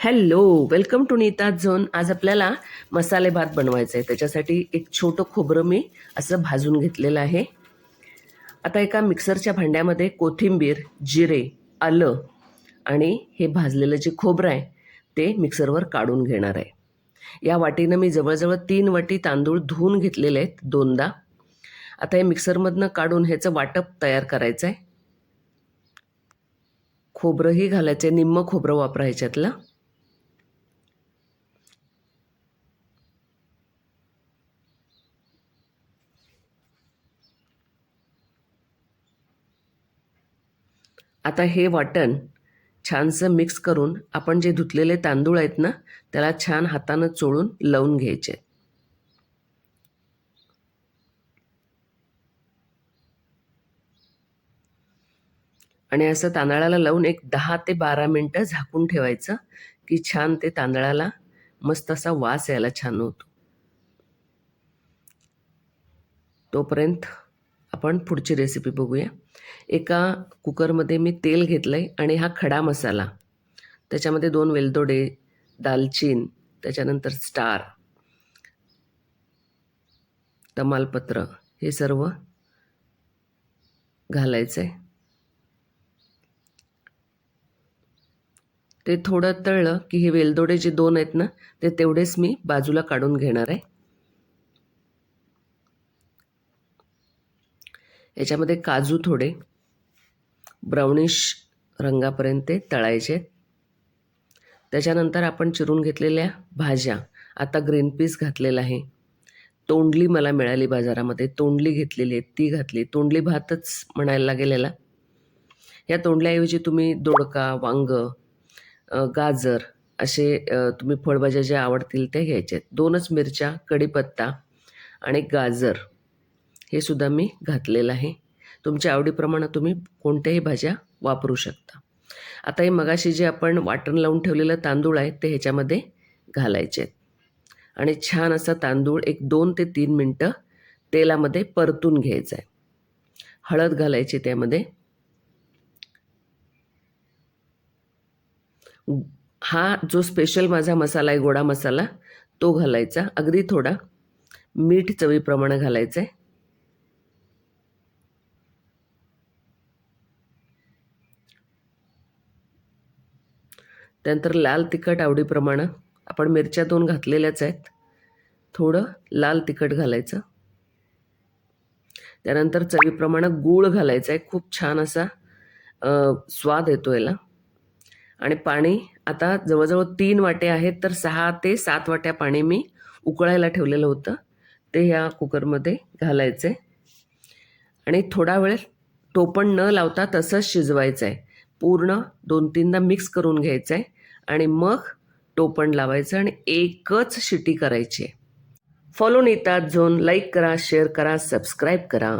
Hello, welcome to Nita's zone. आज आपल्याला मसाले भात बनवायचा आहे. त्याच्यासाठी एक छोटं खोबरं मी असं भाजून घेतलेलं आहे. आता एका मिक्सरच्या भांड्यामध्ये कोथिंबीर, जिरे, आलं आणि हे भाजलेलं जे खोबरं आहे ते मिक्सरवर काढून घेणार आहे. या वाटीनं मी जवळजवळ 3 वाटी तांदूळ धुवून घेतलेले आहेत दोनदा. आता हे मिक्सरमधनं काढून ह्याचं वाटप तयार करायचं आहे. खोबरंही घालायचं आहे, निम्मं खोबरं वापरा ह्याच्यातलं. आता हे वाटण छानसं मिक्स करून आपण जे धुतलेले तांदूळ आहेत ना त्याला छान हातानं चोळून लावून घ्यायचे. आणि असं तांदळाला लावून एक 10 ते 12 मिनटं झाकून ठेवायचं की छान ते तांदळाला मस्त असा वास यायला छान होतो. तोपर्यंत आपण पुढची रेसिपी बघूया. एका कुकरमध्ये मी तेल घेतलं आहे आणि हा खडा मसाला, त्याच्यामध्ये 2 वेलदोडे, दालचीन, त्याच्यानंतर स्टार, तमालपत्र हे सर्व घालायचं आहे. ते थोडं तळलं की हे वेलदोडे जे 2 आहेत ना ते तेवढेच मी बाजूला काढून घेणार आहे. याच्यामध्ये काजू थोडे ब्राउनिश रंगापर्यंत ते तळायचे. त्याच्यानंतर आपण चिरून घेतलेल्या भाज्या, आता ग्रीन पीस घातलेला आहे, तोंडली मला मिळाली बाजारामध्ये, तोंडली घेतलेली आहे ती घातली. तोंडली भातच म्हणायला लागेल याला. या तोंडल्याऐवजी तुम्ही दोडका, वांग, गाजर असे तुम्ही फळभाज्या ज्या आवडतील ते घ्यायचे. 2च मिरच्या, कढीपत्ता आणि गाजर हे सुद्धा मी घातलेलं आहे. तुमच्या आवडीप्रमाणे तुम्ही कोणत्याही भाज्या वापरू शकता. आता हे मगाशी जे आपण वाटण लावून ठेवलेलं तांदूळ आहे ते ह्याच्यामध्ये घालायचे आणि छान असा तांदूळ एक 2 ते 3 मिनटं तेलामध्ये परतून घ्यायचा आहे. हळद घालायची त्यामध्ये. हा जो स्पेशल माझा मसाला आहे गोडा मसाला तो घालायचा, अगदी थोडा. मीठ चवीप्रमाणे घालायचं आहे. त्यानंतर लाल तिखट आवडीप्रमाणे, आपण मिरच्या 2 घातलेल्याच आहेत, थोडं लाल तिखट घालायचं. त्यानंतर चवीप्रमाणे गूळ घालायचं आहे. खूप छान असा स्वाद येतो याला. आणि पाणी आता जवळजवळ 3 वाट्या आहेत तर 6 ते 7 वाट्या पाणी मी उकळायला ठेवलेलं होतं ते ह्या कुकरमध्ये घालायचं आहे. आणि थोडा वेळ टोपण न लावता तसंच शिजवायचं आहे. पूर्ण 2-3दा मिक्स करून घ्यायचं आहे आणि मग टोपण लावायचं आणि एकच शिटी करायची आहे. फॉलो नीताज झोन, लाईक करा, शेअर करा, सबस्क्राईब करा.